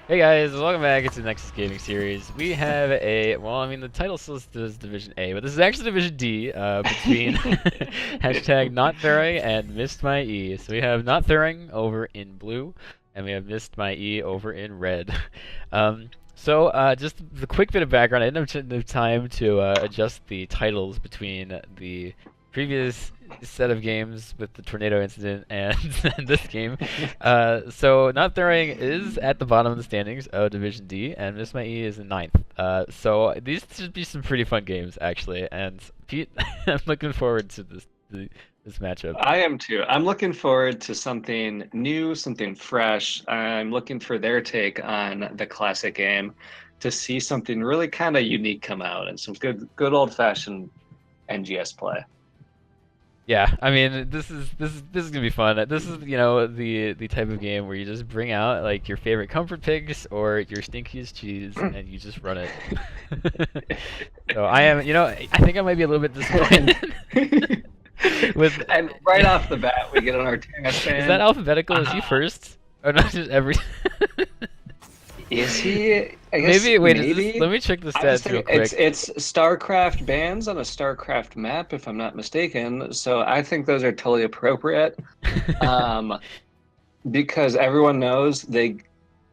Hey guys, welcome back. It's the Nexus Gaming Series. We have the title still says Division A, but this is actually Division D, between hashtag Not Throwing and Missed My E. So we have Not Throwing over in blue, and we have Missed My E over in red. Just the quick bit of background. I didn't have time to adjust the titles between the previous set of games with the tornado incident and this game. So Not Throwing is at the bottom of the standings of Division D, and Miss My E is in ninth. So these should be some pretty fun games, actually. And Pete, I'm looking forward to this matchup. I am too. I'm looking forward to something new, something fresh. I'm looking for their take on the classic game to see something really kind of unique come out and some good old-fashioned NGS play. Yeah, I mean, this is gonna be fun. This is, the type of game where you just bring out like your favorite comfort picks or your stinkiest cheese and you just run it. So I am, I think I might be a little bit disappointed with. And right off the bat, we get on our Terrace fan. Is that alphabetical? Is he first? Or not just every? Is he? I guess Maybe. Wait. maybe. Let me check the I was stats real thinking quick. it's StarCraft bands on a StarCraft map, if I'm not mistaken. So I think those are totally appropriate. Um, because everyone knows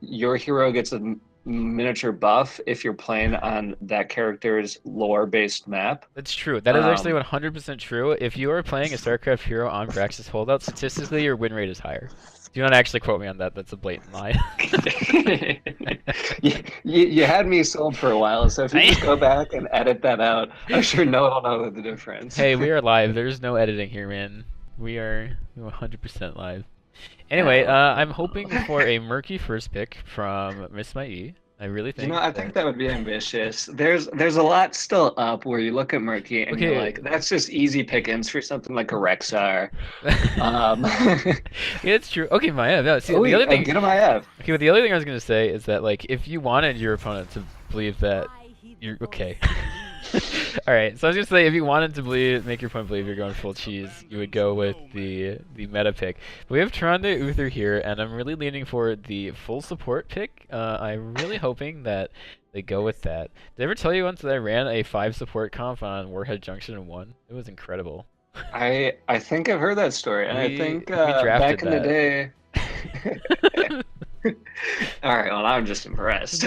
your hero gets a miniature buff if you're playing on that character's lore-based map. That's true. That is actually Um, 100% true. If you are playing a StarCraft hero on Braxis holdout, statistically your win rate is higher. Do not actually quote me on that. That's a blatant lie. you had me sold for a while, so if you just go back and edit that out, I'm sure no one will know the difference. Hey, we are live. There's no editing here, man. We are 100% live. Anyway, I'm hoping for a murky first pick from Miss My E. I really think. I think that would be ambitious. There's a lot still up where you look at Murky and you're like, that's just easy pickings for something like a Rexar. Yeah, it's true. Okay, Maya. No, see, Oh, the other thing. get him IF. Okay, but the other thing I was gonna say is that like if you wanted your opponent to believe that you're okay. All right, so I was gonna say if you wanted to make your opponent believe you're going full cheese, you would go with the meta pick. But we have Tronde Uther here, and I'm really leaning for the full support pick. I'm really hoping that they go with that. Did I ever tell you once that I ran a 5 support comp on Warhead Junction and won? It was incredible. I think I've heard that story, and I We think drafted back in the day. All right, well, I'm just impressed.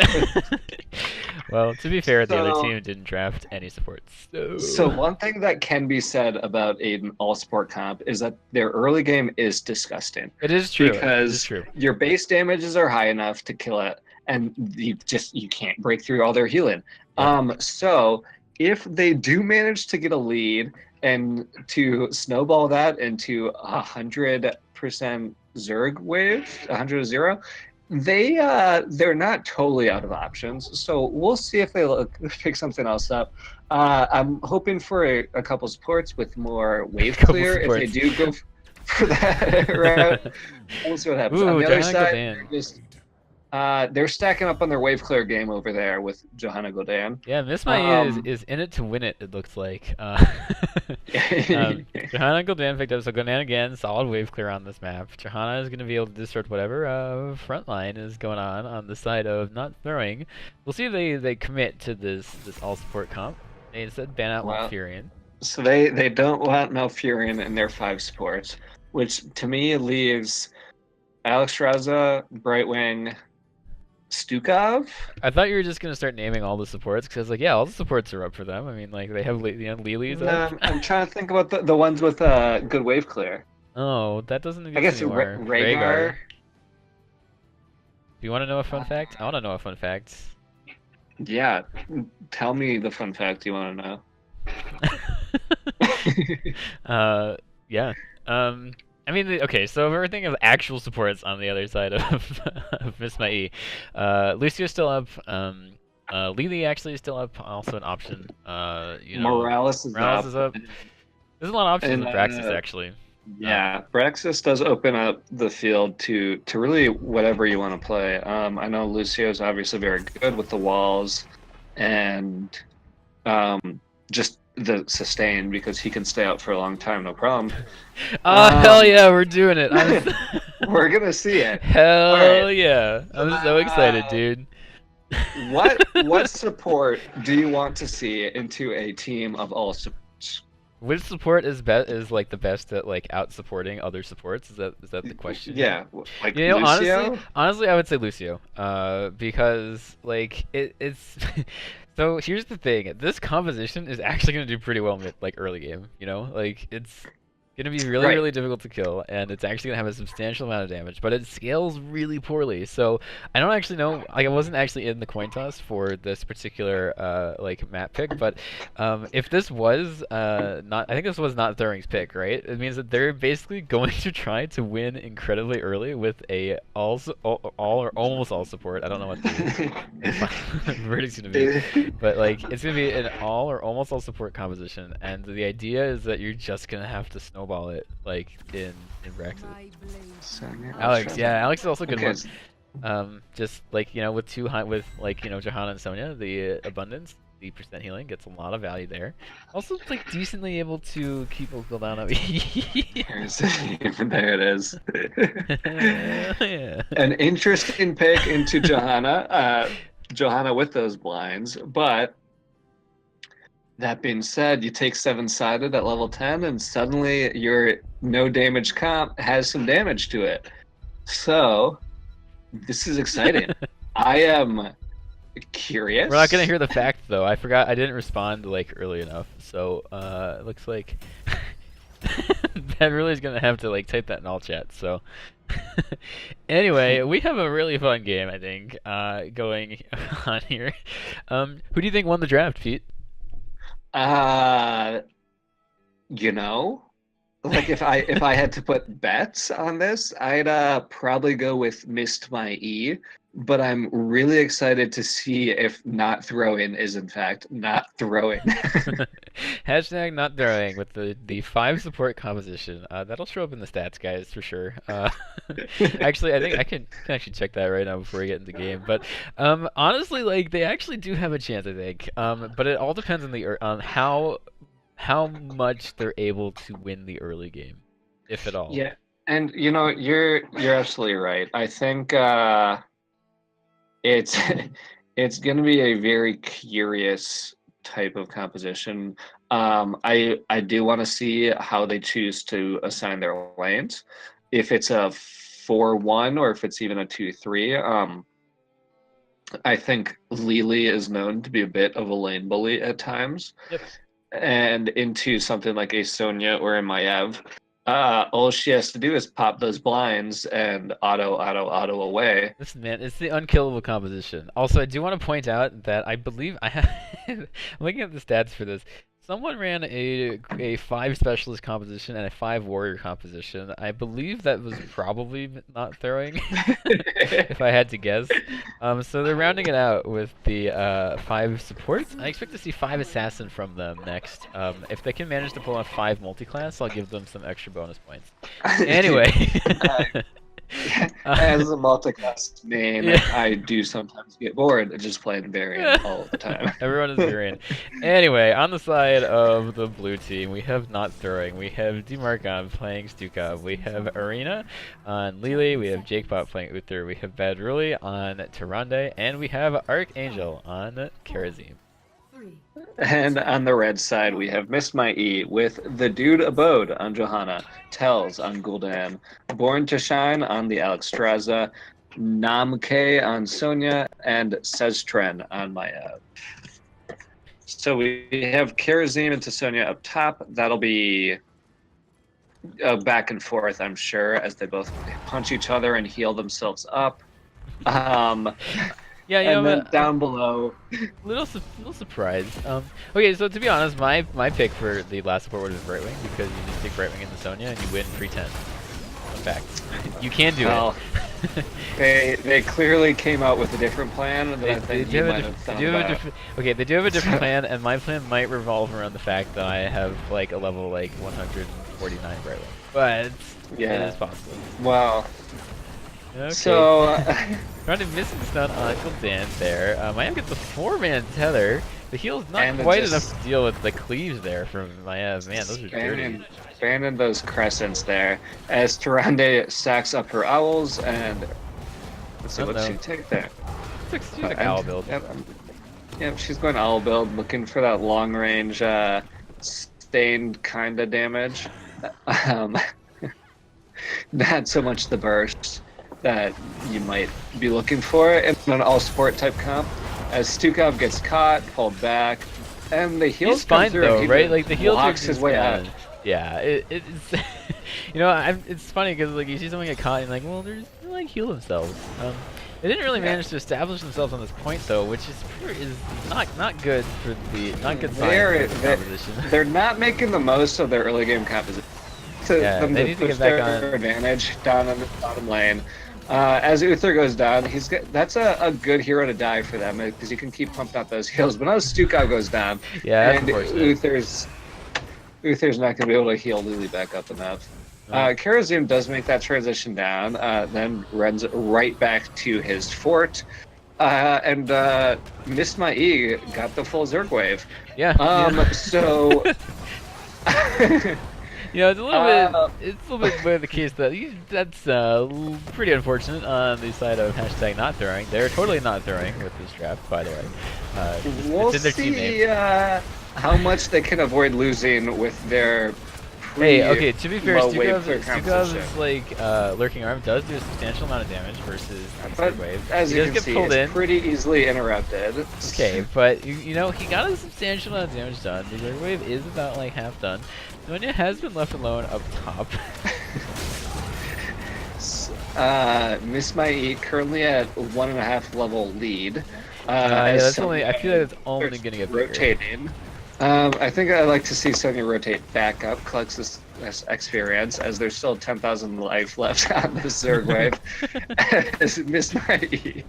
Well, to be fair, the other So, team didn't draft any supports. so one thing that can be said about an all-sport comp is that their early game is disgusting It is true. It is because true. your base damages are high enough to kill it, and you can't break through all their healing. Yeah. So if they do manage to get a lead and to snowball that into 100% Zerg wave, 100-0, they're not totally out of options. So we'll see if they pick something else up. I'm hoping for a couple supports with more wave clear if they do go for that route. We'll see what happens. Ooh, On the other Johanna side, Godin. they're stacking up on their wave clear game over there with Johanna Godin. Yeah, Miss My is in it to win it. It looks like. Johanna Goldan picked up, so Goldan again, solid wave clear on this map. Johanna is going to be able to disrupt whatever front line is going on the side of Not Throwing. We'll see if they commit to this all support comp. They instead ban out Malfurion. So they don't want Malfurion in their 5 supports, which to me leaves Alex Raza, Brightwing, Stukov. I thought you were just gonna start naming all the supports because I was like, yeah, all the supports are up for them. I mean, like they have Lili's up. No, I'm trying to think about the ones with good wave clear. Oh, that doesn't exist I guess anymore. Rhaegar. Do you want to know a fun fact? I want to know a fun fact. Yeah, tell me the fun fact you want to know. Yeah. I mean, okay, so if we're thinking of actual supports on the other side of, of Miss My E, Lucio's still up. Lily actually is still up, also an option. Morales is up. There's a lot of options with Braxis, actually. Yeah, Braxis does open up the field to really whatever you want to play. I know Lucio's obviously very good with the walls and just the sustain because he can stay out for a long time, no problem. Oh, hell yeah, we're doing it. We're gonna see it. Hell Alright. yeah. I'm so excited, dude. What support do you want to see into a team of all supports? Which support is like the best at like out supporting other supports? Is that the question here? Yeah, like You know, honestly, Lucio? honestly, I would say Lucio. Because like it's so here's the thing. This composition is actually gonna do pretty well mid like early game, you know? Like it's gonna be really, Right. really difficult to kill, and it's actually gonna have a substantial amount of damage, but it scales really poorly. So I don't actually know. Like I wasn't actually in the coin toss for this particular like map pick, but if this was not, I think this was not Thuring's pick, right? It means that they're basically going to try to win incredibly early with a all or almost all support. I don't know what the verdict's gonna be, but like it's gonna be an all or almost all support composition, and the idea is that you're just gonna have to snowball it like in Brexit. Alex, yeah, Alex is also a good Okay. one. Just like with with like Johanna and Sonya, the abundance, the percent healing gets a lot of value there. Also, like decently able to keep a cooldown up. There it is. Yeah. An interesting pick into Johanna. Johanna with those blinds, but that being said, you take seven-sided at level 10, and suddenly your no damage comp has some damage to it. So, this is exciting. I am curious. We're not gonna hear the fact though. I forgot I didn't respond like early enough, so it looks like Ben really is gonna have to like type that in all chat. So anyway, we have a really fun game, I think, going on here. Who do you think won the draft, Pete? You know, like if I had to put bets on this, I'd probably go with Missed My E, but I'm really excited to see if not throwing is in fact not throwing. Hashtag not throwing with the 5 support composition. That'll show up in the stats, guys, for sure. Actually, I think I can actually check that right now before we get into the game. But honestly, like they actually do have a chance, I think. But it all depends on on how much they're able to win the early game, if at all. Yeah, and you're absolutely right. I think it's it's going to be a very curious type of composition. I do want to see how they choose to assign their lanes. If it's a 4-1 or if it's even a 2-3. I think Lily is known to be a bit of a lane bully at times. Yep. And into something like a Sonya or a Maiev, all she has to do is pop those blinds and auto away. Listen, man, it's the unkillable composition. Also, I do want to point out that I believe I have. I'm looking at the stats for this. Someone ran a 5 specialist composition and a 5 warrior composition. I believe that was probably not throwing, if I had to guess. So they're rounding it out with the 5 supports. I expect to see 5 assassin from them next. If they can manage to pull off 5 multi-class, I'll give them some extra bonus points. Anyway. As a multiclass main, Yeah. I do sometimes get bored of just playing Varian all the time. Everyone is Varian. Anyway, on the side of the blue team, we have Not Throwing, we have Demarcon playing Stukov, we have Arena on Lily, we have Jakepot playing Uther, we have Badruli on Tyrande, and we have Archangel on Karazim. And on the red side, we have Missed My E with the Dude Abode on Johanna, Tells on Gul'dan, Born to Shine on the Alexstrasza, Namke on Sonya, and Seztren on Maiev. So we have Karazim into Sonya up top. That'll be back and forth, I'm sure, as they both punch each other and heal themselves up. Yeah, and then down below, little surprise. Okay, so to be honest, my pick for the last support would have been Brightwing because you just take Brightwing into Sonya and you win free 10. Fun fact. You can do it. They clearly came out with a different plan that I think you might have thought about. Okay, they do have a different plan, and my plan might revolve around the fact that I have like a level like 149 Brightwing, but yeah, it is possible. Wow. Okay. So, trying to miss stun on Uncle Dan there. Miami gets a 4-man tether. The heal's not And quite just enough to deal with the cleaves there from Maiev. Man, those are dirty. Spamming those crescents there as Tyrande stacks up her owls and let's see, Oh, what no. she take there? She's like owl build. Yep, she's going owl build, looking for that long range, sustained kind of damage. Not so much the burst that you might be looking for in an all sport type comp. As Stukov gets caught, pulled back, and the heals He's fine come through. though, He right? Like the heals are blocks his way out. Yeah, it's you know, it's funny because like you see someone get caught and like, well, they like heal themselves. They didn't really manage to establish themselves on this point though, which is not good for the good sign for the composition. They're not making the most of their early game composition. Yeah, Them they to need to push get back their on advantage down in the bottom lane. As Uther goes down, that's a good hero to die for them because you can keep pumping out those heals. But now Stukov goes down, yeah, and Uther's not going to be able to heal Lily back up enough. Karazim does make that transition down, then runs right back to his fort, and Missed My E got the full Zerg wave. Yeah. So. You know, it's a little bit the case that that's pretty unfortunate on the side of hashtag not throwing. They're totally not throwing with this draft, by the way. We'll it's in their team see name. how much they can avoid losing with their Hey, okay, to be fair, Stukov's like lurking arm does do a substantial amount of damage versus but wave. as He you does can get see, pulled in. it's pretty easily interrupted. Okay, but you know, he got a substantial amount of damage done. The Zerg wave is about like half done. Sonya has been left alone up top. Miss My E currently at 1.5 level lead. Yeah, that's only. I feel like it's only gonna get bigger. Rotating. I think I'd like to see Sonya rotate back up, collects this experience, as there's still 10,000 life left on the Zerg wave. As Miss My E.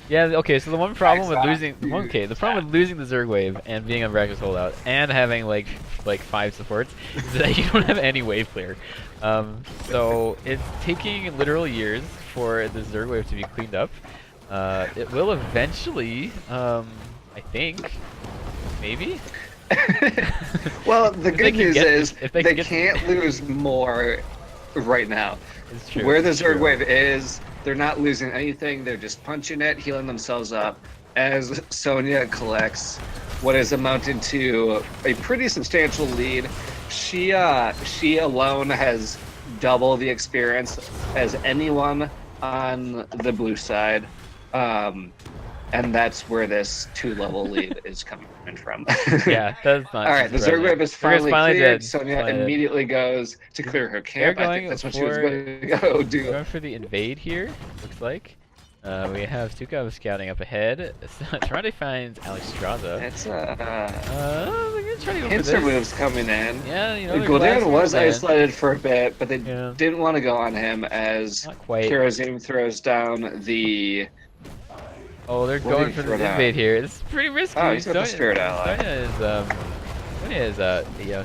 Yeah, okay, so the one problem with losing the problem with losing the Zerg wave and being a Rakus holdout and having like 5 supports is that you don't have any wave clear. So it's taking literal years for the Zerg wave to be cleaned up. It will eventually, I think, maybe. Well, the good news is they can't this. lose more right now. It's true. Where the Zerg wave is, they're not losing anything. They're just punching it, healing themselves up. As Sonya collects what is amounted to a pretty substantial lead, she alone has double the experience as anyone on the blue side. And that's where this 2-level lead is coming from. Yeah, that's not. All right, the Zerg wave is finally cleared. Dead. Sonya immediately goes to clear her camp. I think that's what she was going to go do. Going for the invade here, looks like. We have Stukov scouting up ahead. Trying to find Alexstrasza. It's Pincer moves coming in. Yeah, you know. Gul'dan was isolated for a bit, but they didn't want to go on him as Karazim throws down the. Oh, they're going for the invade here. This is pretty risky. Oh, he's got the Spirit Ally. Sonya is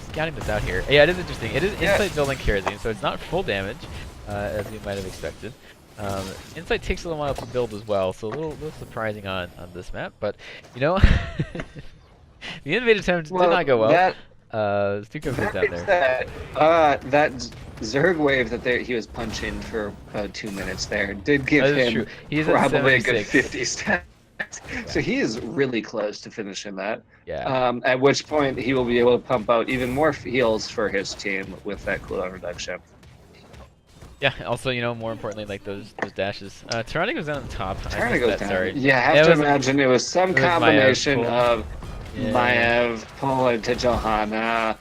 scouting this out here. Yeah, it is interesting. It is Insight building Karazim, so it's not full damage, as you might have expected. Insight takes a little while to build as well, so a little surprising on this map. But, you know, the invade attempt did not go well. Stukov is down there. That Zerg wave that he was punching for 2 minutes there did give him probably a good 50 stats. So he is really close to finishing that. Yeah. At which point he will be able to pump out even more heals for his team with that cooldown reduction. Yeah, also, you know, more importantly, like those dashes. Tyrande goes down on top. Tyrande goes down. Sorry. Yeah, I have to imagine it was some combination of Maiev pulling to Johanna.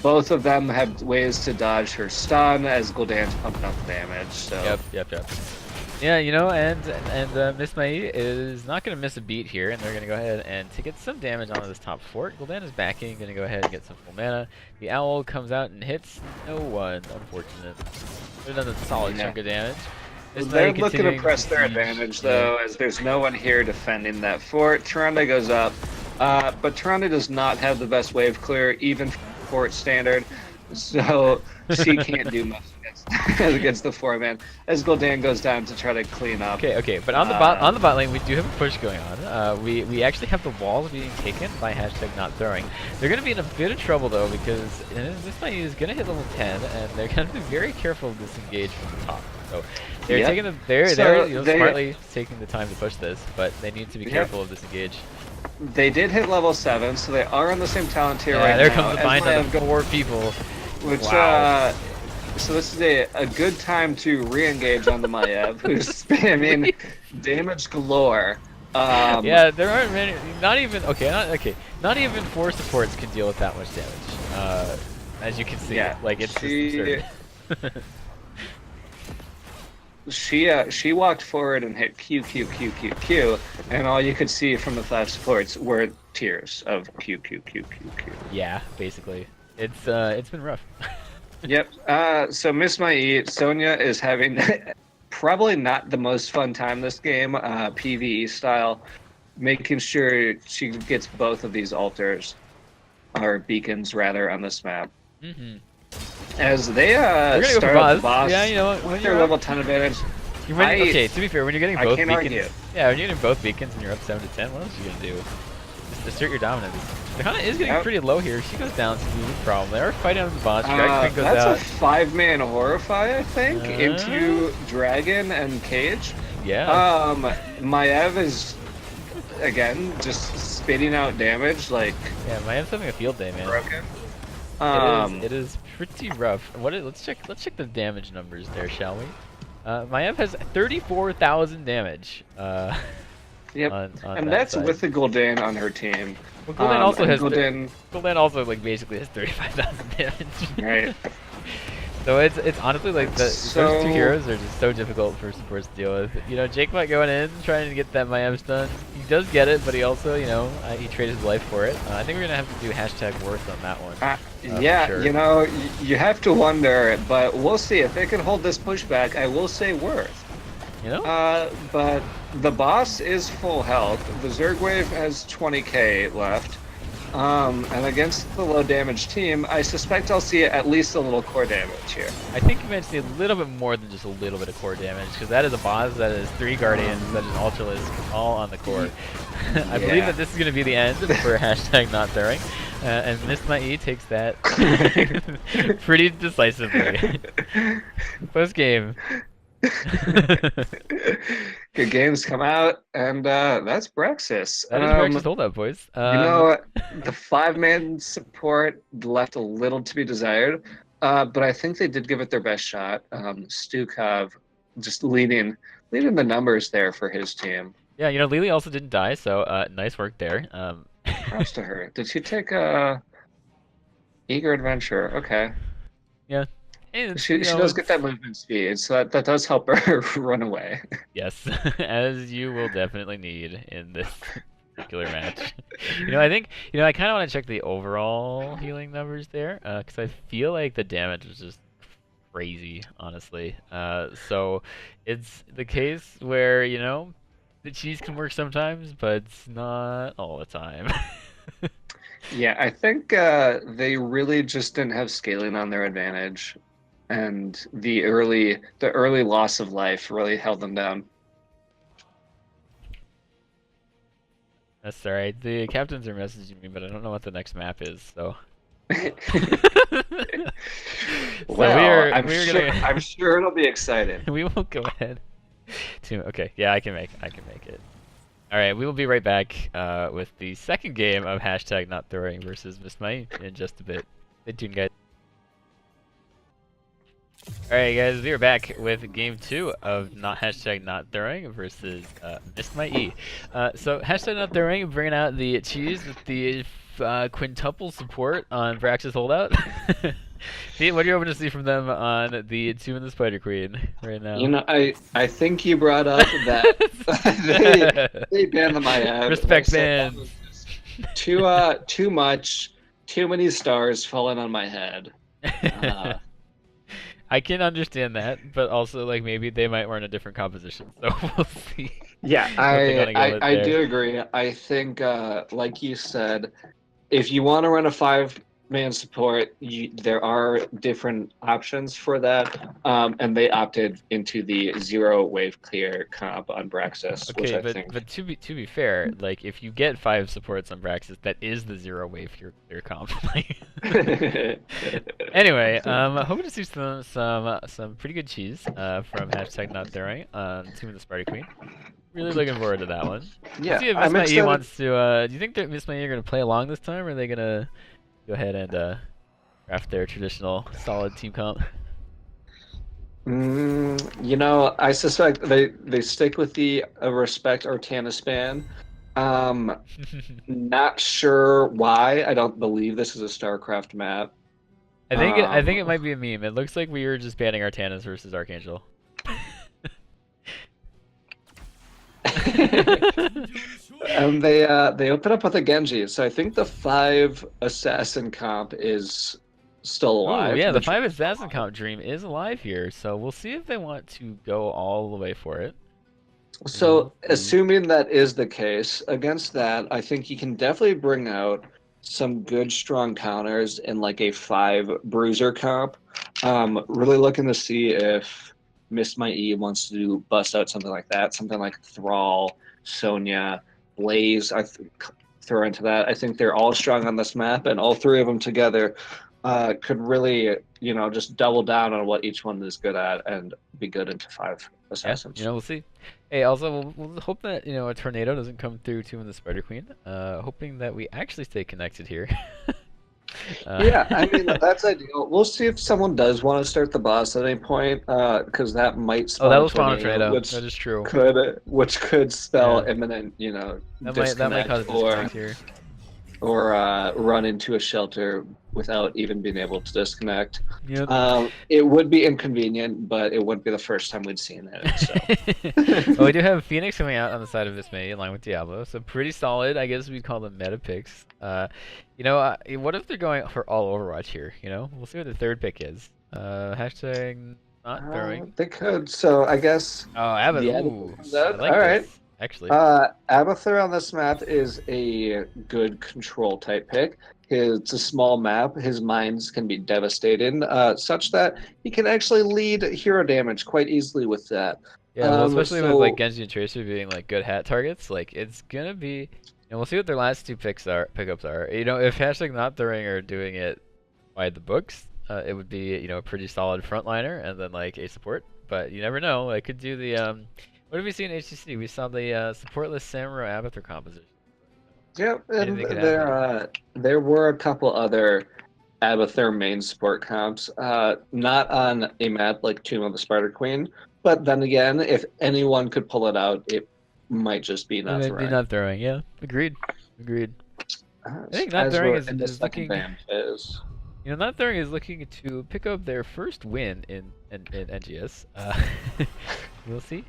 Both of them have ways to dodge her stun as Gul'dan's pumping up damage. So. Yep. Yeah, you know, and Miss Mai is not going to miss a beat here, and they're going to go ahead and to get some damage onto this top fort. Gul'dan is backing, going to go ahead and get some full mana. The owl comes out and hits no one, unfortunate. They've done a solid chunk of damage. They're looking to press their advantage, though, as there's no one here defending that fort. Tyrande goes up, but Tyrande does not have the best wave clear, even for its standard, so she can't do much against the 4-man as Gul'dan goes down to try to clean up. Okay, but on the bot lane we do have a push going on. We actually have the walls being taken by hashtag not throwing. They're gonna be in a bit of trouble though because this fight is gonna hit level 10 and they're gonna be very careful to disengage from the top. So they're taking smartly taking the time to push this, but they need to be careful of disengage. They did hit level 7, so they are on the same talent tier right now. There comes the bind of 4 people. Which, so this is a good time to re-engage on the Maiev, who's spamming damage galore. Yeah, there aren't many. Not even 4 supports can deal with that much damage. As you can see, like it's just absurd. She walked forward and hit Q, Q, Q, Q, Q, and all you could see from the 5 supports were tears of Q, Q, Q, Q, Q. Yeah, basically. It's been rough. Yep. So Miss My E, Sonya is having probably not the most fun time this game, PvE style, making sure she gets both of these altars, or beacons rather, on this map. Mm-hmm. As they start go the boss, yeah, you know, with their level 10 advantage. Okay, to be fair, when you're getting both beacons, argue. Yeah, when you're getting both beacons and you're up 7 to 10, what else are you gonna do? Just assert your dominance. Johanna is getting pretty low here. She goes down to the problem. They are fighting on the boss. Dragon goes out. That's a 5-man Horrify, I think, into Dragon and Cage. Yeah. Maiev is again just spitting out damage like. Yeah, Maiev's having a field day, man. Broken. It is pretty rough. Let's check the damage numbers there, shall we? Maiev has 34,000 damage. Yep. On that's side. with the Gul'dan on her team. Well, Gul'dan also like basically has 35,000 damage. Right. So it's honestly like those 2 heroes are just so difficult for supports to deal with. You know, Jake might going in trying to get that Maiev stun. He does get it, but he also, you know, he traded his life for it. I think we're gonna have to do hashtag worth on that one. Yeah, sure. you know, you have to wonder, but we'll see if they can hold this pushback. I will say worth. You know? But the boss is full health. The Zerg wave has 20k left. And against the low damage team, I suspect I'll see at least a little core damage here. I think you might see a little bit more than just a little bit of core damage, because that is a boss that is 3 guardians, that is ultralisk, all on the core. I believe that this is going to be the end for hashtag not throwing, and Miss My E takes that pretty decisively. Post game. Good games come out, and that's Brexis. That is Brexis holdout, boys. You know, the 5-man support left a little to be desired, but I think they did give it their best shot. Stukov just leading the numbers there for his team. Yeah, you know, Lily also didn't die, so nice work there. Props to her. Did she take Eager Adventure? Okay. Yeah. She does get that movement speed, so that does help her run away. Yes, as you will definitely need in this particular match. You know, I think, I kind of want to check the overall healing numbers there, because I feel like the damage was just crazy, honestly. So it's the case where, the cheese can work sometimes, but it's not all the time. Yeah, I think they really just didn't have scaling on their advantage. And the early loss of life really held them down. That's alright. The captains are messaging me, but I don't know what the next map is, so. Well, I'm sure it'll be exciting. We will go ahead. Okay, yeah, I can make it. Alright, we will be right back with the second game of hashtag not throwing versus Miss Mai in just a bit. Stay tuned, guys. Alright guys, we are back with game 2 of hashtag not throwing versus Miss My E. So hashtag not throwing, bringing out the cheese with the quintuple support on Brax's holdout. Pete, what are you hoping to see from them on the 2 and the Spider Queen right now? You know, I think you brought up that they banned the Maiev. Respect bans. Too much, too many stars falling on my head. I can understand that, but also like maybe they might wear in a different composition, so we'll see. Yeah, I do agree. I think, like you said, if you want to run a 5 man support, there are different options for that, and they opted into the zero wave clear comp on Braxis, which Okay, I but think. to be fair, like if you get 5 supports on Braxis, that is the zero wave your comp. Like- Anyway, hoping to see some pretty good cheese from hashtag not throwing on Tomb of the Sparta Queen. Really looking forward to that one. Let's Yeah, see if Miss I'm My E excited. wants to. Do you think that Miss My E are gonna play along this time, or are they gonna go ahead and craft their traditional solid team comp? I suspect they stick with the respect Artana span. Um, Not sure why. I don't believe this is a StarCraft map. I think it might be a meme. It looks like we were just banning Artanas versus Archangel. And they open up with a Genji, so I think the 5 assassin comp is still Ooh, alive. yeah, The the dream 5 assassin comp dream is alive here, so we'll see if they want to go all the way for it. So, See. assuming that is the case, against that, I think you can definitely bring out some good, strong counters in like a 5 bruiser comp. Really looking to see if Miss My E wants to bust out something like that, something like Thrall, Sonya, Blaze. Throw into that. I think they're all strong on this map, and all 3 of them together could really, just double down on what each one is good at and be good into 5 assassins. We'll see. Hey, also, we'll hope that, a tornado doesn't come through too in the Spider Queen. Hoping that we actually stay connected here. Yeah, I mean that's ideal. We'll see if someone does want to start the boss at any point, because that might Oh, that spawn a will spawn a tornado, tornado. which That is true. could spell Yeah, imminent, that might disconnect cause a disconnect here. or run into a shelter without even being able to disconnect. Yep. It would be inconvenient, but it wouldn't be the first time we'd seen it. So, Well, we do have Phoenix coming out on the side of this May in line with Diablo, so pretty solid. I guess we'd call them meta picks. What if they're going for all Overwatch here? We'll see what the third pick is. Hashtag not throwing. they could. So I guess Oh, Abbott. the Ooh, comes I out. like All right. this actually. Abathur on this map is a good control type pick. It's a small map. His mines can be devastating, such that he can actually lead hero damage quite easily with that. Yeah, well, especially with like So Genji and Tracer being like good hat targets, like it's gonna be. We'll see what their last 2 pickups are. If hashtag not throwing are doing it by the books, it would be a pretty solid frontliner and then like a support. But you never know. I could do the What did we see in HCC? We saw the supportless Samurai Abathur composition. yeah, and Anything could happen. there were a couple other Abathur main support comps, not on a map like Tomb of the Spider Queen, but then again, if anyone could pull it out, it might just be It not might be throwing. not throwing. Yeah, agreed. Agreed. I think not As throwing we're is, in the is second looking. band phase. Not throwing is looking to pick up their first win in NGS. We'll see.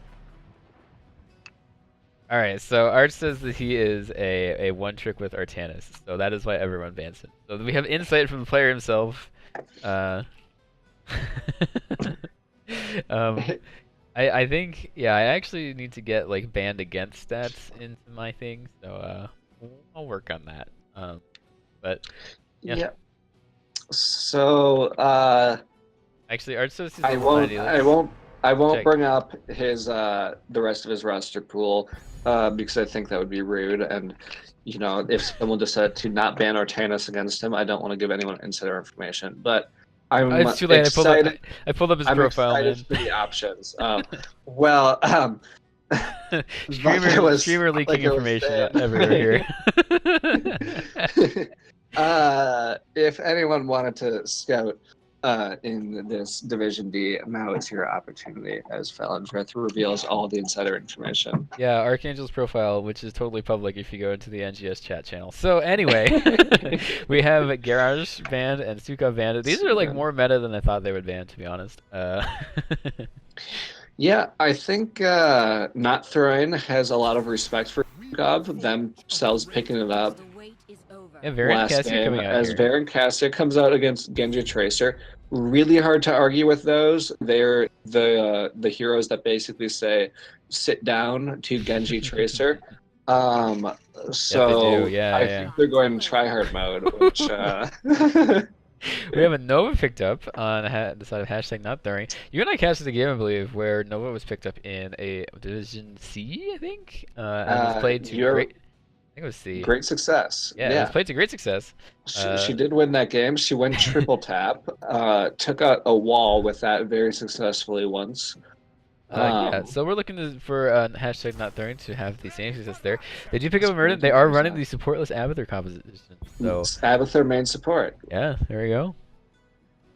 All right, so Arch says that he is a one trick with Artanis, so that is why everyone bans him. So we have insight from the player himself. Um, I think I actually need to get like banned against stats into my thing, so I'll work on that. But yeah, Yeah. So actually Arch says he's I level won't 90. I Let's won't I won't check. bring up his the rest of his roster pool because I think that would be rude, and if someone decided to not ban Artanis against him, I don't want to give anyone insider information. But Oh, I'm it's too late. excited. I pulled up his I'm profile, excited man. for the options. Well, like I Streamer like leaking I was information saying. everywhere here. If anyone wanted to scout in this Division D, now is your opportunity as Falindrith reveals all the insider information. Yeah, Archangel's profile, which is totally public if you go into the NGS chat channel. So anyway, we have Garage banned and Suka banned. These are like more meta than I thought they would ban, to be honest. Yeah, I think Not Throwing has a lot of respect for Gov, themselves picking it up Yeah, Variant last Cassie game coming out as here. Baron Cassia comes out against Genji Tracer. Really hard to argue with those. They're the heroes that basically say sit down to Genji Tracer. Um, Yes, they do. so Yeah, I yeah. think they're going tryhard mode, which We have a Nova picked up on the side of hashtag not throwing. You and I casted a game, I believe, where Nova was picked up in a Division C, I think, and was played to you're great. I think it was C. great success. Yeah, it was Yeah. played to great success. She did win that game. She went triple tap, took out a wall with that very successfully once. Yeah, Um, so we're looking for hashtag not throwing to have the same success there. They do pick up a Murden. They are running 72%. the supportless Abathur composition. So Abathur main support. yeah, there we go.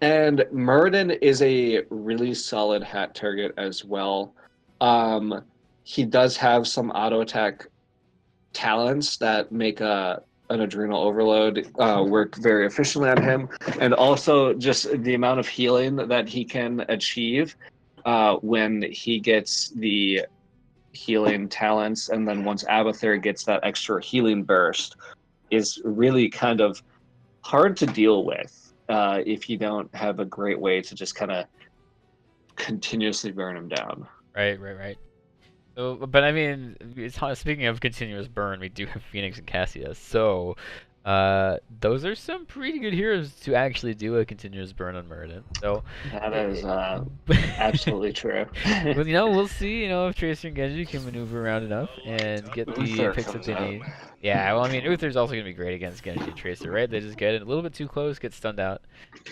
And Murden is a really solid hat target as well. Um, he does have some auto attack talents that make an adrenal overload work very efficiently on him, and also just the amount of healing that he can achieve when he gets the healing talents, and then once Abathur gets that extra healing burst, is really kind of hard to deal with if you don't have a great way to just kind of continuously burn him down. Right, right, right. So, but I mean, speaking of continuous burn, we do have Phoenix and Cassius. So, those are some pretty good heroes to actually do a continuous burn on Muradin. So, That is absolutely true. well, you know, we'll see. You know, if Tracer and Genji can maneuver around enough and get the Uther picks that comes they out. need. Yeah, well, I mean, Uther's also gonna be great against Genji and Tracer, right? They just get it a little bit too close, get stunned out,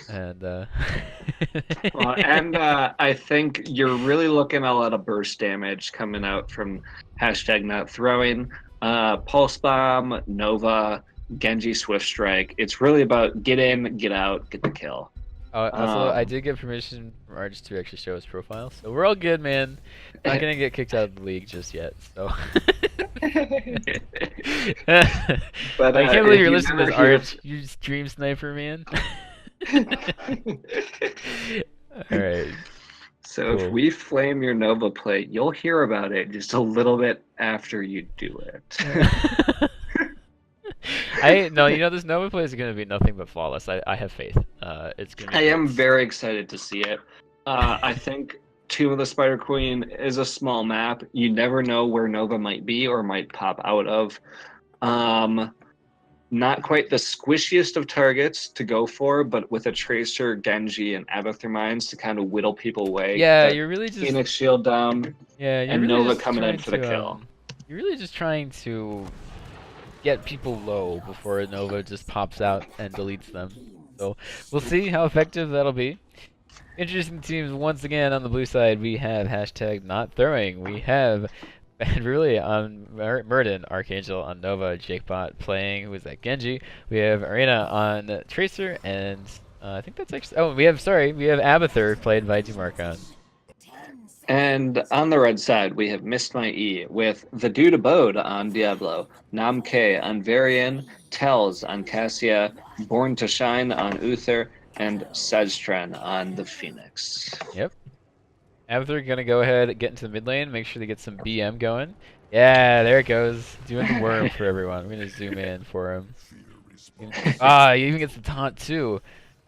and Well, and I think you're really looking at a lot of burst damage coming out from hashtag not throwing. Pulse Bomb, Nova, Genji Swift Strike. It's really about get in, get out, get the kill. Also, I Um, did get permission from Arch to actually show his profile, so we're all good, man. Not gonna get kicked out of the league just yet, so. but I can't if believe you're you listening to never this, hear Arch. You stream sniper, man. Alright, So if cool. we flame your Nova plate, you'll hear about it just a little bit after you do it. No, you know, this Nova play is gonna be nothing but flawless. I have faith. It's gonna be I great. am very excited to see it. I think Tomb of the Spider Queen is a small map. You never know where Nova might be or might pop out of. Not quite the squishiest of targets to go for, but with a Tracer, Genji, and Abathur Mines to kind of whittle people away. Yeah, That you're really just Phoenix Shield down, yeah, you're and really Nova just coming in trying for the to kill. you're really just trying to get people low before a Nova just pops out and deletes them. So we'll see how effective that'll be. Interesting teams once again on the blue side. We have hashtag not throwing. We have really on Murden, Archangel on Nova, Jakebot playing. Who is that? Genji. We have Arena on Tracer, and I think that's actually. Oh, we have Abathur played by Dumarcon. And on the red side, we have Missed My E with the Dude Abode on Diablo, Namke on Varian, Tells on Cassia, Born to Shine on Uther, and Seztran on the Phoenix. Yep. Abathur gonna go ahead, get into the mid lane, make sure to get some BM going. Yeah, there it goes. Doing the worm for everyone. I'm gonna zoom in for him. He even gets the taunt too.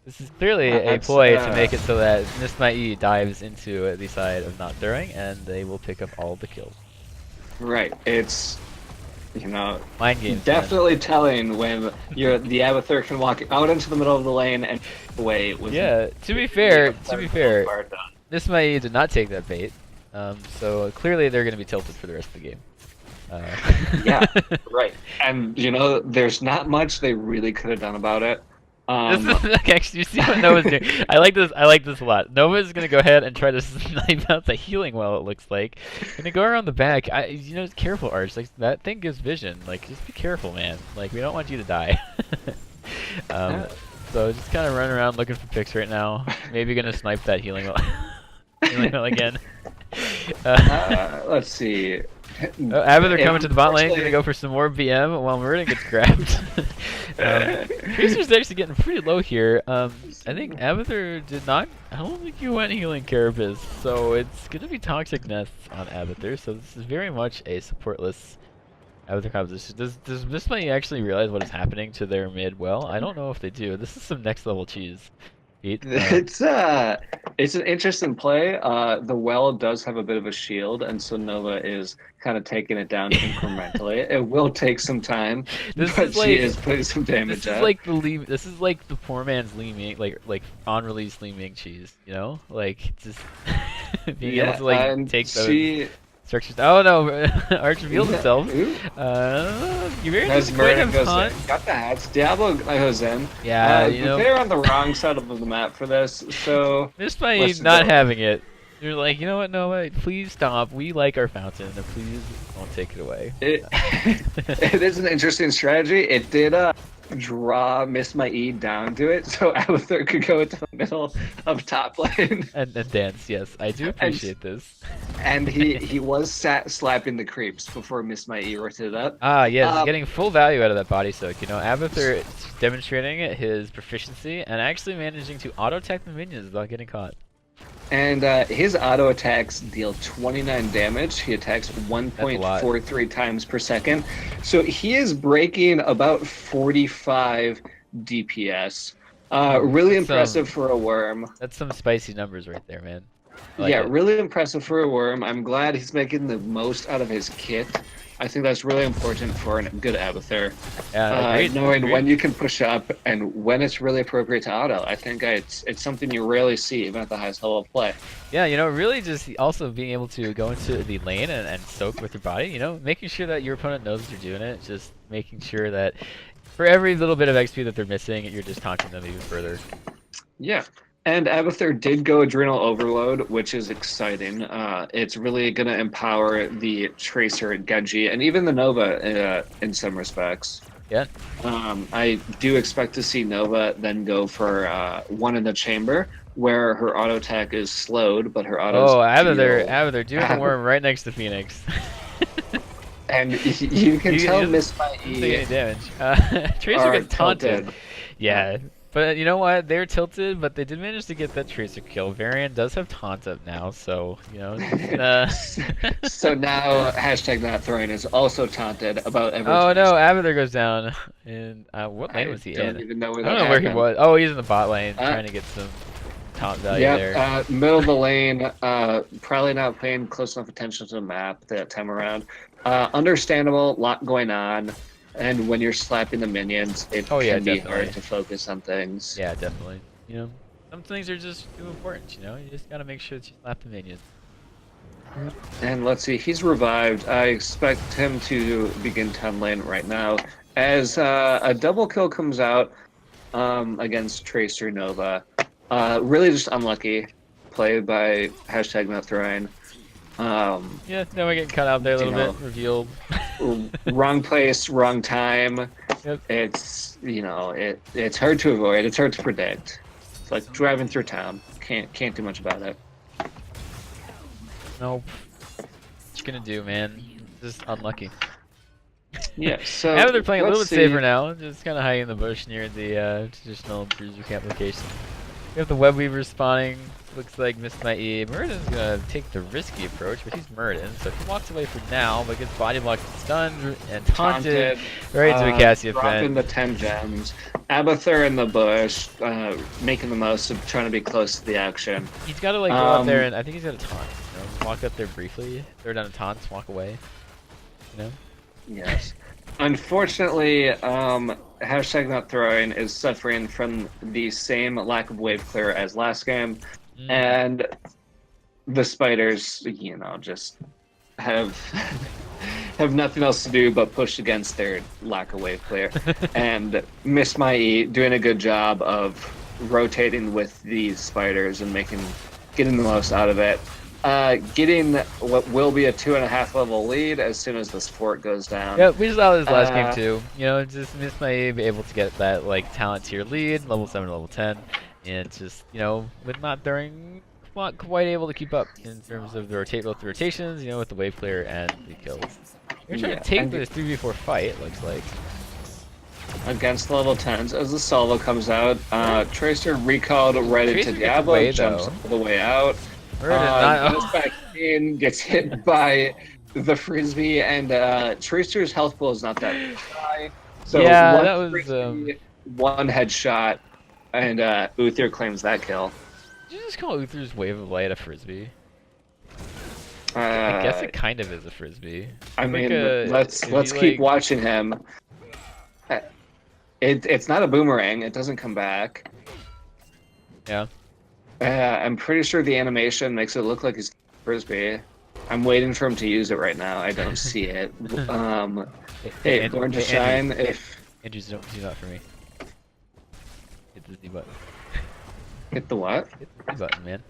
This is clearly a ploy to make it so that Missed My E dives into the side of not throwing, and they will pick up all the kills. Right. It's, you know, Mind games, definitely telling when the Abathur can walk out into the middle of the lane and away with. Yeah, to be fair, Missed My E did not take that bait. So clearly they're going to be tilted for the rest of the game. Yeah, right. And you know, there's not much they really could have done about it. Actually, you see what Nova's doing? I like this. I like this a lot. Nova's gonna go ahead and try to snipe out the healing well. It looks like. Gonna go around the back. Careful, Arch. Like that thing gives vision. Like, just be careful, man. Like, we don't want you to die. So just kind of run around looking for picks right now. Maybe gonna snipe that healing well. Healing well again. Let's see. Oh, Abathur coming to the bot lane, gonna go for some more BM while Meridian gets grabbed. Tracer's actually getting pretty low here. I think Abathur did not. I don't think he went healing Carapace, so it's gonna be toxic nests on Abathur. So this is very much a supportless Abathur composition. Does Mistmay actually realize what is happening to their mid well? I don't know if they do. This is some next level cheese. Pete. It's an interesting play. The well does have a bit of a shield, and so Nova is kind of taking it down incrementally. It will take some time, This but is she like is putting some damage this is out. like the This is like the poor man's lean meat, like on release lean meat cheese. You know, like just being able Yeah, to like and take those she structures. Oh no, Arch revealed yeah, himself. ooh, Yuri as doesn't quite Murray have goes taunt. in. Got the hats. Diablo goes in. Yeah, you But know, they're on the wrong side of the map for this, so just by let's not go. having it. You're like, you know what, Noah? Please stop. We like our fountain, and please don't take it away. It it is an interesting strategy. It did draw Miss My E down to it, so Abathur could go into the middle of top lane. And dance, yes, I do appreciate this. And he was slapping the creeps before Miss My E rotated up. Ah, yes, Um, getting full value out of that body soak. You know, Abathur is demonstrating his proficiency and actually managing to auto-attack the minions without getting caught. And his auto attacks deal 29 damage. He attacks 1.43 times per second. So he is breaking about 45 DPS. Really That's, impressive for a worm. That's some spicy numbers right there, man. I like Yeah, it. really impressive for a worm. I'm glad he's making the most out of his kit. I think that's really important for a good Abathur. Yeah, agreed, Knowing agreed. when you can push up and when it's really appropriate to auto. I think it's something you rarely see even at the highest level of play. Yeah, you know, really just also being able to go into the lane and soak with your body, you know, making sure that your opponent knows that you're doing it, just making sure that for every little bit of XP that they're missing, you're just taunting them even further. Yeah. And Abathur did go Adrenal Overload, which is exciting. It's really going to empower the Tracer, Genji, and even the Nova in some respects. Yeah. I do expect to see Nova then go for one in the chamber, where her auto attack is slowed, but her auto. Oh, Abathur doing the worm right next to Phoenix. And you can tell doesn't Miss My take E any damage. Tracer are gets taunted. tilted. Yeah. But you know what? They're tilted, but they did manage to get that Tracer kill. Varian does have taunt up now, so, you know. So now hashtag not throwing is also taunted about every. Oh no, Abathur goes down. And what lane was he don't in? even know where I don't that know where he happened. was. Oh, he's in the bot lane, trying to get some taunt value there. Yeah, middle of the lane. Probably not paying close enough attention to the map that time around. Understandable, lot going on. And when you're slapping the minions, it can be definitely. hard to focus on things. Yeah, definitely. You know, some things are just too important, you know? You just gotta make sure that you slap the minions. And let's see, he's revived. I expect him to begin 10 lane right now. As a double kill comes out against Tracer Nova. Really just unlucky play by hashtag not throwing. Yeah, now we're getting cut out there a little bit, revealed. Wrong place, wrong time. Yep. It's it's hard to avoid. It's hard to predict. It's like driving through town. Can't do much about it. Nope. What you gonna do, man? Just unlucky. Yeah. So Now they're playing a little bit let's see. safer now, just kind of hiding in the bush near the traditional bruiser camp location. We have the web weaver spawning. Looks like Miss My E. Muradin's gonna take the risky approach, but he's Muradin, so he walks away for now, but gets body blocked, stunned, and taunted right into a Cassia dropping Fen. the 10 gems. Abathur in the bush, making the most of trying to be close to the action. He's gotta like go up there, and I think he's got a taunt. You know, walk up there briefly, throw down a taunt, walk away. You know. Yes. Unfortunately, hashtag not throwing is suffering from the same lack of wave clear as last game. And the spiders, just have nothing else to do but push against their lack of wave clear. And Miss My E doing a good job of rotating with these spiders and getting the most out of it. Getting what will be a 2.5 level lead as soon as this fort goes down. Yeah, we saw this last game too. You know, just Miss My E be able to get that like talent tier lead, level 7 to level 10. And just, with not quite able to keep up in terms of the both the rotations, with the wave clear and the kills. You're trying to take this 3v4 fight, it looks like. Against level 10s. As the salvo comes out, Tracer recalled right into Diablo, jumps all the way out. Goes back in, gets hit by the Frisbee, and Tracer's health pool is not that high. So yeah, one that was... Frisbee, one headshot. and Uther claims that kill. Did you just call Uther's Wave of Light a frisbee? Uh, I guess it kind of is a frisbee. I Like, mean, let's if you, keep like... watching him. It's not a boomerang. It doesn't come back. Yeah. I'm pretty sure the animation makes it look like he's frisbee. I'm waiting for him to use it right now. I don't see it. Hey, Born to Shine. Andrew. If Andrew, do that for me. Hit the Z button. hit the what? Hit the Z button, man.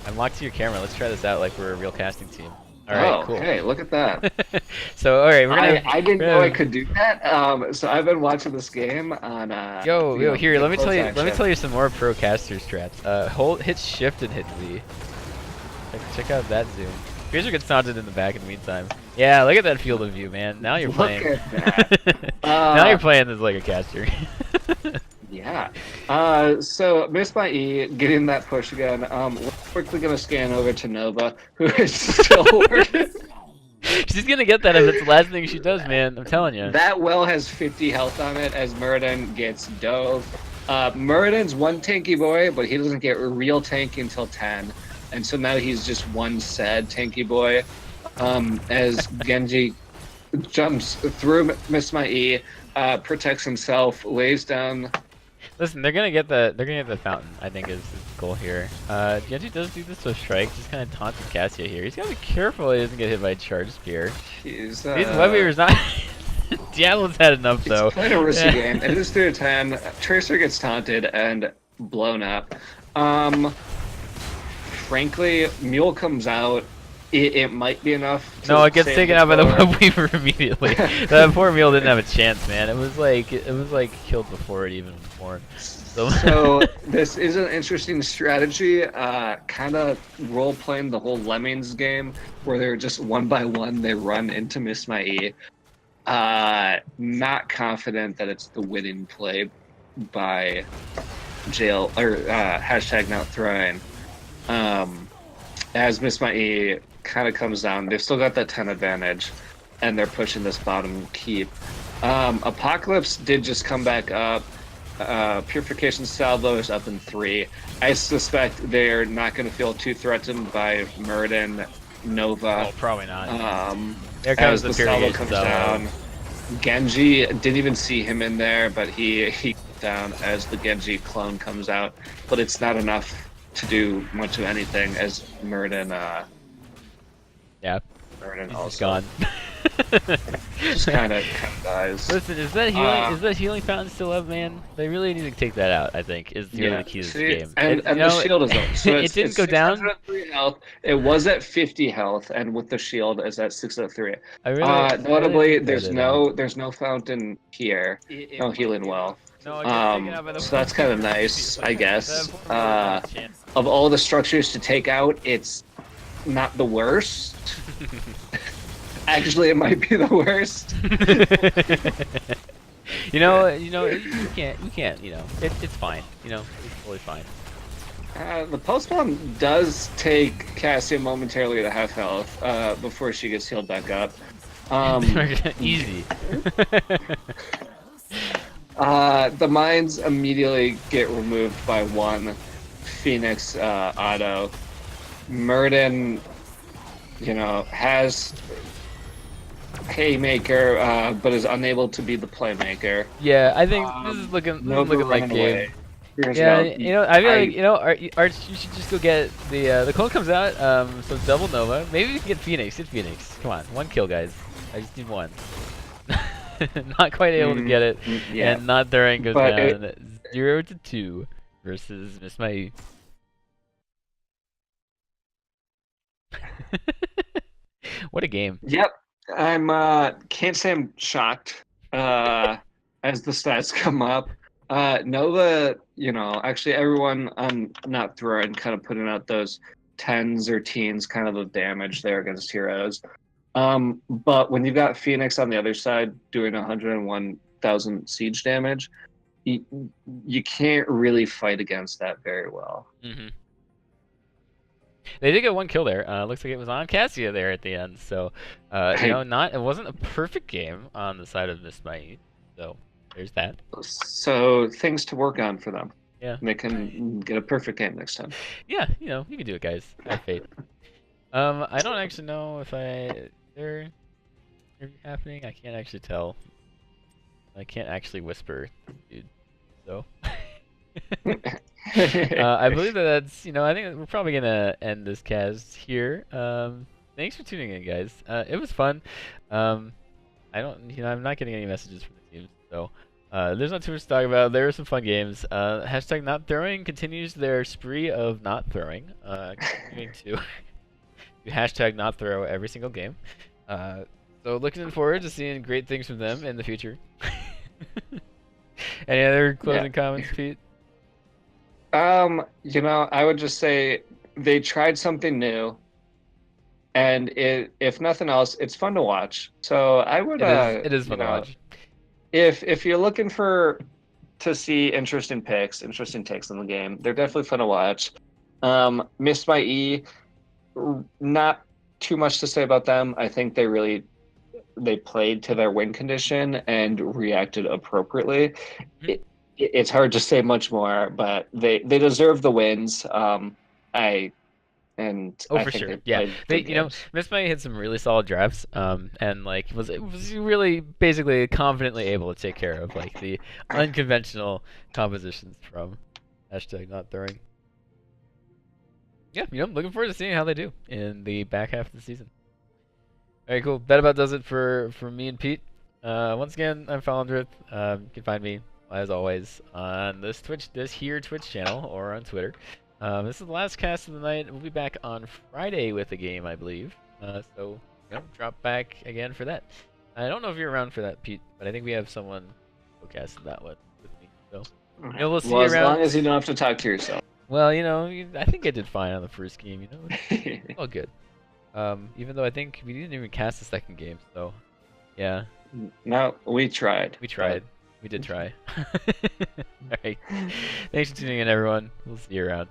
I'm locked to your camera. Let's try this out like we're a real casting team. All right, cool. Hey, look at that. So, all right, we're gonna. I didn't know I could do that. So I've been watching this game on. Yo, here. Let me tell you. Let me tell you some more pro caster strats. Hit shift and hit Z. Check out that zoom. Tracer gets taunted in the back in the meantime. Yeah, look at that field of view, man. Now you're playing. Look at that. Now you're playing as like a caster. Yeah. So Miss by E getting that push again. We're quickly gonna scan over to Nova, who is still working. She's gonna get that if it's the last thing she does, man. I'm telling you. That well has 50 health on it as Muradin gets dove. Muradin's one tanky boy, but he doesn't get real tanky until 10. And so now he's just one sad tanky boy. As Genji jumps through Miss My E, protects himself, lays down. Listen, they're gonna get the fountain, I think is the goal here. Genji does do this with Strike, just kind of taunting Cassia here. He's gotta be careful he doesn't get hit by a charge spear. These web weavers not... Diablo's had enough, though. It's quite a risky game. It is 3-10. Tracer gets taunted and blown up. Frankly, Mule comes out. It might be enough to no, it gets save taken the out by the floor. web weaver immediately. That poor Mule didn't have a chance, man. It was like killed before it even was born. So this is an interesting strategy, kind of role-playing the whole Lemmings game, where they're just one by one, they run into Miss My E. Not confident that it's the winning play by Jail, or hashtag not throwing. As Miss My E kind of comes down, they've still got that 10 advantage, and they're pushing this bottom keep. Apocalypse did just come back up. Purification Salvo is up in 3. I suspect they're not going to feel too threatened by Muradin, Nova. Oh, probably not. There comes the salvo comes down. Genji didn't even see him in there, but he down as the Genji clone comes out. But it's not enough to do much of anything as Muradin. Yeah. Muradin He's also gone. just kind of dies. Listen, is that healing fountain still up, man? They really need to take that out. I think is really the key to this game. And the shield is up. So it didn't go down. 603 health. It was at 50 health, and with the shield is at 603. I Notably, really there's no fountain here. No healing well. No, it gets taken out by the So that's kind of nice, I guess. Of all the structures to take out, it's not the worst. Actually, it might be the worst. you can't, it's fine. It's totally fine. The post-bomb does take Cassia momentarily to half health before she gets healed back up. Easy. The mines immediately get removed by one Phoenix auto. Muradin, has Haymaker, but is unable to be the playmaker. Yeah, I think this is looking like game. Yeah, I feel like Arch, you should just go get the clone comes out. So double Nova. Maybe we can get Phoenix. Hit Phoenix. Come on, one kill, guys. I just need one. Not quite able to get it, and not during goes down 0-2 versus Miss Mai. What a game! Yep, I'm can't say I'm shocked as the stats come up. Nova, actually everyone on not throwing kind of putting out those 10s or teens kind of the damage there against heroes. But when you've got Phoenix on the other side doing 101,000 siege damage, you can't really fight against that very well. Mm-hmm. They did get one kill there. Looks like it was on Cassia there at the end. So, it wasn't a perfect game on the side of Miss Mai. So. there's that. So things to work on for them. Yeah. They can get a perfect game next time. Yeah, you can do it, guys. I have faith. I don't actually know if they're happening. I can't actually tell. I can't actually whisper, dude. So. I believe that's, I think we're probably gonna end this cast here. Thanks for tuning in, guys. It was fun. I don't, I'm not getting any messages from the teams, so there's not too much to talk about. There were some fun games. Hashtag not throwing continues their spree of not throwing, continuing to hashtag not throw every single game. So looking forward to seeing great things from them in the future. Any other closing comments, Pete? I would just say they tried something new, and if nothing else, it's fun to watch. So I would, It is fun to watch. If you're looking to see interesting takes on the game, they're definitely fun to watch. Missed by E, not too much to say about them. I think they played to their win condition and reacted appropriately. Mm-hmm. It's hard to say much more, but they deserve the wins. I think for sure. Yeah, Miss May hit some really solid drafts, and like was really basically confidently able to take care of like the unconventional compositions from hashtag not throwing. Yeah, looking forward to seeing how they do in the back half of the season. All right, cool. That about does it for me and Pete. Once again, I'm Falindrith. You can find me as always on this Twitch channel or on Twitter. This is the last cast of the night. We'll be back on Friday with a game, I believe. So drop back again for that. I don't know if you're around for that, Pete, but I think we have someone who casted that one with me. So we'll see you around. As long as you don't have to talk to yourself. Well, I think I did fine on the first game. It's all good. Even though I think we didn't even cast the second game, so yeah. No, we tried. We tried. We did try. All right. Thanks for tuning in, everyone. We'll see you around.